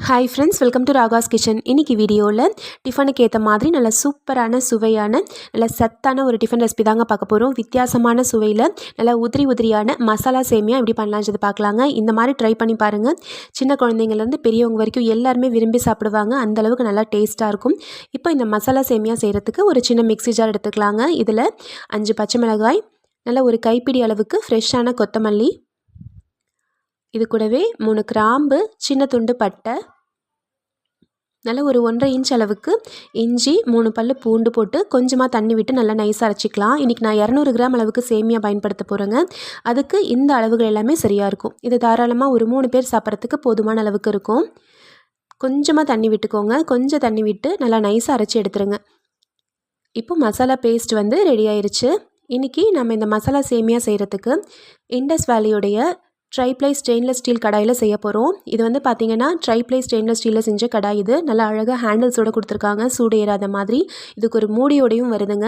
Hi friends, welcome to Raga's kitchen. இன்றைக்கி வீடியோவில் டிஃபனுக்கு ஏற்ற மாதிரி நல்ல சூப்பரான சுவையான நல்ல சத்தான ஒரு டிஃபன் ரெசிபி தாங்க பார்க்க போகிறோம். வித்தியாசமான சுவையில் நல்ல உதிரியான மசாலா சேமியா எப்படி பண்ணலான்றது பார்க்கலாங்க. இந்த மாதிரி ட்ரை பண்ணி பாருங்கள். சின்ன குழந்தைங்கள்லேருந்து பெரியவங்க வரைக்கும் எல்லாருமே விரும்பி சாப்பிடுவாங்க. அந்தளவுக்கு நல்லா டேஸ்ட்டாக இருக்கும். இப்போ இந்த மசாலா சேமியா செய்கிறதுக்கு ஒரு சின்ன மிக்ஸி ஜார் எடுத்துக்கலாங்க. இதில் 5 பச்சை மிளகாய், நல்ல ஒரு கைப்பிடி அளவுக்கு ஃப்ரெஷ்ஷான கொத்தமல்லி, இது கூடவே 3 கிராம்பு, சின்ன துண்டு பட்டை, நல்ல ஒரு 1.5 இன்ச் அளவுக்கு இஞ்சி, 3 பல்லு பூண்டு போட்டு கொஞ்சமாக தண்ணி விட்டு நல்லா நைஸாக அரைச்சிக்கலாம். இன்றைக்கி நான் 200 கிராம் அளவுக்கு சேமியா பயன்படுத்த போகிறேங்க. அதுக்கு இந்த அளவுகள் எல்லாமே சரியாக இருக்கும். இது தாராளமாக ஒரு 3 பேர் சாப்பிட்றதுக்கு போதுமான அளவுக்கு இருக்கும். கொஞ்சமாக தண்ணி விட்டுக்கோங்க. கொஞ்சம் தண்ணி விட்டு நல்லா நைஸாக அரைச்சி எடுத்துருங்க. இப்போ மசாலா பேஸ்ட் வந்து ரெடி ஆயிடுச்சு. இன்றைக்கி நம்ம இந்த மசாலா சேமியா செய்கிறதுக்கு இண்டஸ் வேலியோடைய ட்ரைப்ளை ஸ்டெயின்லெஸ் ஸ்டீல் கடாயில் செய்ய போகிறோம். இது வந்து பார்த்திங்கன்னா ட்ரைப்ளை ஸ்டெயின்லெஸ் ஸ்டீலில் செஞ்ச கடாய். இது நல்லா அழகாக ஹேண்டில்ஸோடு கொடுத்துருக்காங்க, சூடு ஏறாத மாதிரி. இதுக்கு ஒரு மூடியோடையும் வருதுங்க.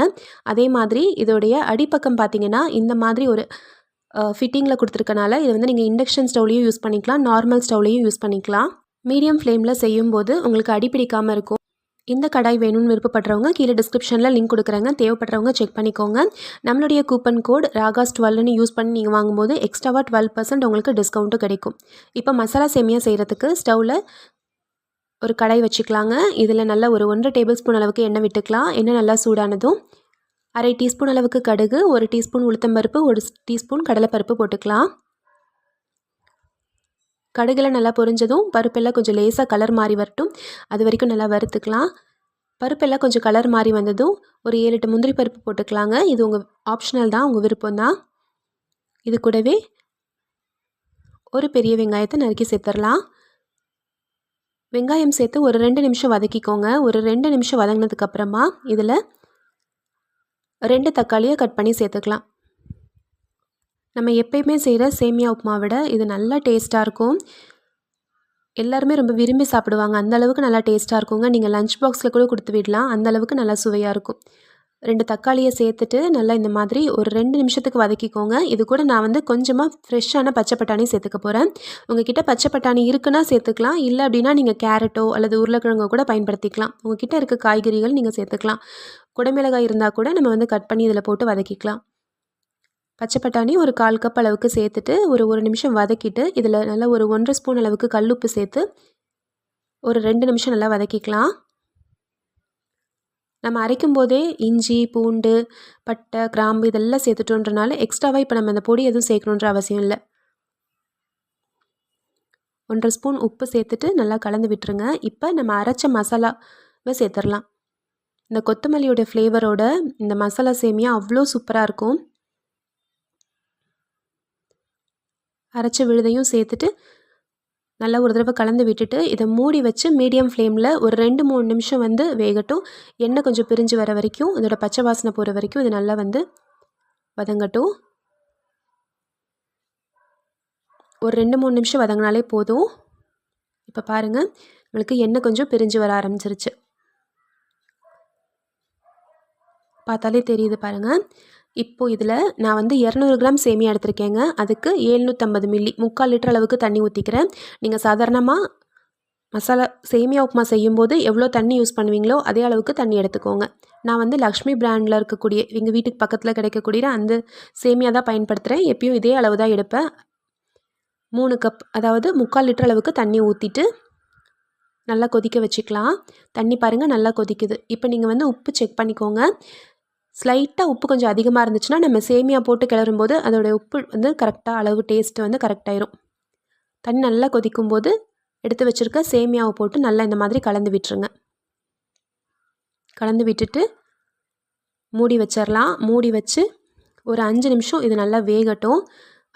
அதே மாதிரி இதோடைய அடிப்பக்கம் பார்த்திங்கன்னா இந்த மாதிரி ஒரு ஃபிட்டிங்கில் கொடுத்துருக்கனால இது வந்து நீங்கள் இண்டக்ஷன் ஸ்டவ்லையும் யூஸ் பண்ணிக்கலாம், நார்மல் ஸ்டவ்லையும் யூஸ் பண்ணிக்கலாம். மீடியம் ஃப்ளேமில் செய்யும்போது உங்களுக்கு அடிப்பிடிக்காமல் இருக்கும். இந்த கடாய் வேணும்னு விருப்பப்படுறவங்க கீழே டிஸ்கிரிப்ஷனில் லிங்க் கொடுக்குறேங்க. தேவைப்படுறவங்க செக் பண்ணிக்கோங்க. நம்மளுடைய கூப்பன் கோட் ராகாஸ் 12ன்னு யூஸ் பண்ணி நீங்கள் வாங்கும்போது எக்ஸ்ட்ராவாக 12% உங்களுக்கு டிஸ்கவுண்ட்டும் கிடைக்கும். இப்போ மசாலா சேமியா செய்கிறதுக்கு ஸ்டவ்வில் ஒரு கடாய் வச்சுக்கலாங்க. இதில் நல்லா ஒரு 1 டேபிள் ஸ்பூன் அளவுக்கு எண்ணெய் விட்டுக்கலாம். எண்ணெய் நல்லா சூடானதும் 1/2 டீஸ்பூன் அளவுக்கு கடுகு, 1 டீஸ்பூன் உளுத்தம்பருப்பு, 1 டீஸ்பூன் கடலைப்பருப்பு போட்டுக்கலாம். கடுகுல நல்லா பொரிஞ்சதும் பருப்பெல்லாம் கொஞ்சம் லேசாக கலர் மாறி வரட்டும். அது வரைக்கும் நல்லா வறுத்துக்கலாம். பருப்பெல்லாம் கொஞ்சம் கலர் மாறி வந்ததும் ஒரு 7-8 முந்திரி பருப்பு போட்டுக்கலாங்க. இது உங்கள் ஆப்ஷனல் தான், உங்கள் விருப்பம் தான். இது கூடவே ஒரு பெரிய வெங்காயத்தை நறுக்கி சேர்த்துடலாம். வெங்காயம் சேர்த்து ஒரு 2 நிமிஷம் வதக்கிக்கோங்க. ஒரு 2 நிமிஷம் வதங்கினதுக்கப்புறமா இதில் 2 தக்காளியை கட் பண்ணி சேர்த்துக்கலாம். நம்ம எப்பயுமே செய்கிற சேமியா உப்புமா விட இது நல்லா டேஸ்ட்டாக இருக்கும். எல்லாருமே ரொம்ப விரும்பி சாப்பிடுவாங்க. அந்தளவுக்கு நல்லா டேஸ்ட்டாக இருக்குங்க. நீங்கள் லஞ்ச் பாக்ஸில் கூட கொடுத்து விடலாம். அந்தளவுக்கு நல்லா சுவையாக இருக்கும். 2 தக்காளியை சேர்த்துட்டு நல்லா இந்த மாதிரி ஒரு 2 நிமிஷத்துக்கு வதக்கிக்கோங்க. இது கூட நான் வந்து கொஞ்சமாக ஃப்ரெஷ்ஷான பச்சை பட்டாணி சேர்த்துக்க போகிறேன். உங்ககிட்ட பச்சை பட்டாணி இருக்குன்னா சேர்த்துக்கலாம். இல்லை அப்படின்னா நீங்கள் கேரட்டோ அல்லது உருளைக்கிழங்கோ கூட பயன்படுத்திக்கலாம். உங்ககிட்ட இருக்க காய்கறிகள் நீங்கள் சேர்த்துக்கலாம். குடமிளகாய் இருந்தால் கூட நம்ம வந்து கட் பண்ணி இதில் போட்டு வதக்கிக்கலாம். பச்சை பட்டாணி ஒரு 1/4 கப் அளவுக்கு சேர்த்துட்டு ஒரு நிமிஷம் வதக்கிட்டு இதில் நல்லா ஒரு 1.5 ஸ்பூன் அளவுக்கு கல்லுப்பு சேர்த்து ஒரு 2 நிமிஷம் நல்லா வதக்கிக்கலாம். நம்ம அரைக்கும் போதே இஞ்சி, பூண்டு, பட்டை, கிராம்பு இதெல்லாம் சேர்த்துட்டோன்றனால எக்ஸ்ட்ராவாக இப்போ நம்ம அந்த பொடி எதுவும் சேர்க்கணுன்ற அவசியம் இல்லை. 1.5 ஸ்பூன் உப்பு சேர்த்துட்டு நல்லா கலந்து விட்டுருங்க. இப்போ நம்ம அரைச்ச மசாலாவை சேர்த்துடலாம். இந்த கொத்தமல்லியோட ஃப்ளேவரோட இந்த மசாலா சேமியா அவ்வளோ சூப்பராக இருக்கும். அரைச்ச விழுதையும் சேர்த்துட்டு நல்லா ஒரு தடவை கலந்து விட்டுட்டு இதை மூடி வச்சு மீடியம் ஃப்ளேமில் ஒரு 2-3 நிமிஷம் வந்து வேகட்டும். எண்ணெய் கொஞ்சம் பிரிஞ்சு வர வரைக்கும், இதோட பச்சை வாசனை போகிற வரைக்கும் இது நல்லா வந்து வதங்கட்டும். ஒரு 2-3 நிமிஷம் வதங்கினாலே போதும். இப்போ பாருங்கள், உங்களுக்கு எண்ணெய் கொஞ்சம் பிரிஞ்சு வர ஆரம்பிச்சிருச்சு. பார்த்தாலே தெரியுது பாருங்கள். இப்போது இதில் நான் வந்து 200 கிராம் சேமியா எடுத்திருக்கேங்க. அதுக்கு 750 மில்லி 3/4 லிட்டர் அளவுக்கு தண்ணி ஊற்றிக்கிறேன். நீங்கள் சாதாரணமாக மசாலா சேமியா உப்புமா செய்யும்போது எவ்வளோ தண்ணி யூஸ் பண்ணுவீங்களோ அதே அளவுக்கு தண்ணி எடுத்துக்கோங்க. நான் வந்து லக்ஷ்மி பிராண்டில் இருக்கக்கூடிய எங்கள் வீட்டுக்கு பக்கத்தில் கிடைக்கக்கூடிய அந்த சேமியா தான் பயன்படுத்துகிறேன். எப்பயும் இதே அளவு தான் எடுப்பேன். 3 கப் அதாவது 3/4 லிட்டர் அளவுக்கு தண்ணி ஊற்றிட்டு நல்லா கொதிக்க வச்சுக்கலாம். தண்ணி பாருங்கள் நல்லா கொதிக்குது. இப்போ நீங்கள் வந்து உப்பு செக் பண்ணிக்கோங்க. ஸ்லைட்டாக உப்பு கொஞ்சம் அதிகமாக இருந்துச்சுன்னா நம்ம சேமியா போட்டு கிளறும்போது அதோடய உப்பு வந்து கரெக்டாக அளவு டேஸ்ட்டு வந்து கரெக்டாயிரும். தண்ணி நல்லா கொதிக்கும்போது எடுத்து வச்சுருக்க சேமியாவை போட்டு நல்லா இந்த மாதிரி கலந்து விட்டுருங்க. கலந்து விட்டுட்டு மூடி வச்சிடலாம். மூடி வச்சு ஒரு 5 நிமிஷம் இது நல்லா வேகட்டும்.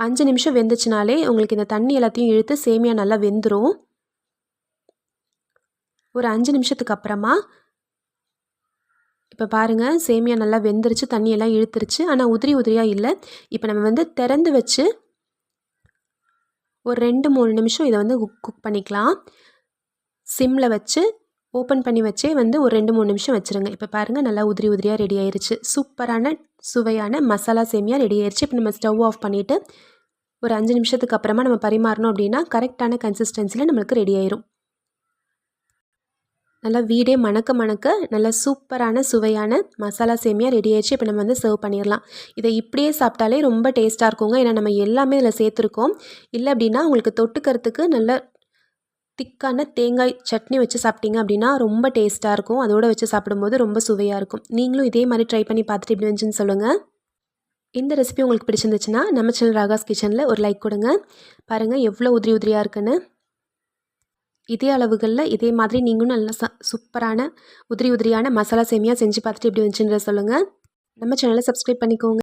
5 நிமிஷம் வெந்துச்சுனாலே உங்களுக்கு இந்த தண்ணி எல்லாத்தையும் இழுத்து சேமியா நல்லா வெந்துடும். ஒரு 5 நிமிஷத்துக்கு அப்புறமா இப்போ பாருங்கள், சேமியா நல்லா வெந்துருச்சு, தண்ணியெல்லாம் இழுத்துருச்சு. ஆனால் உதிரியாக இல்லை. இப்போ நம்ம வந்து திறந்து வச்சு ஒரு 2-3 நிமிஷம் இதை வந்து குக் பண்ணிக்கலாம். சிம்மில் வச்சு ஓப்பன் பண்ணி வச்சே வந்து ஒரு 2-3 நிமிஷம் வச்சுருங்க. இப்போ பாருங்கள், நல்லா உதிரியாக ரெடி ஆயிடுச்சு. சூப்பரான சுவையான மசாலா சேமியா ரெடி ஆயிடுச்சு. இப்போ நம்ம ஸ்டவ் ஆஃப் பண்ணிவிட்டு ஒரு 5 நிமிஷத்துக்கு அப்புறமா நம்ம பரிமாறணும் அப்படின்னா கரெக்டான கன்சிஸ்டன்சியில் நம்மளுக்கு ரெடி ஆயிரும். நல்லா வீடே மணக்க மணக்க நல்ல சூப்பரான சுவையான மசாலா சேமியா ரெடி ஆயிடுச்சு. இப்போ நம்ம வந்து சர்வ் பண்ணிடலாம். இதை இப்படியே சாப்பிட்டாலே ரொம்ப டேஸ்ட்டாக இருக்குங்க. ஏன்னா நம்ம எல்லாமே இதில் சேர்த்துருக்கோம். இல்லை அப்படின்னா உங்களுக்கு தொட்டுக்கிறதுக்கு நல்ல திக்கான தேங்காய் சட்னி வச்சு சாப்பிட்டீங்க அப்படின்னா ரொம்ப டேஸ்ட்டாக இருக்கும். அதோடு வச்சு சாப்பிடும்போது ரொம்ப சுவையாக இருக்கும். நீங்களும் இதே மாதிரி ட்ரை பண்ணி பார்த்துட்டு எப்படி வந்துச்சுன்னு சொல்லுங்கள். இந்த ரெசிபி உங்களுக்கு பிடிச்சிருந்துச்சுன்னா நம்ம சேனல் ராகாஸ் கிச்சனில் ஒரு லைக் கொடுங்க. பாருங்கள் எவ்வளோ உதிரி உதிரியாக இருக்குன்னு. இதே அளவுகளில் இதே மாதிரி நீங்களும் நல்லா சூப்பரான உதிரி உதிரியான மசாலா சேமியா செஞ்சு பார்த்துட்டு எப்படி வந்துச்சுன்றத சொல்லுங்கள். நம்ம சேனலை சப்ஸ்கிரைப் பண்ணிக்கோங்க.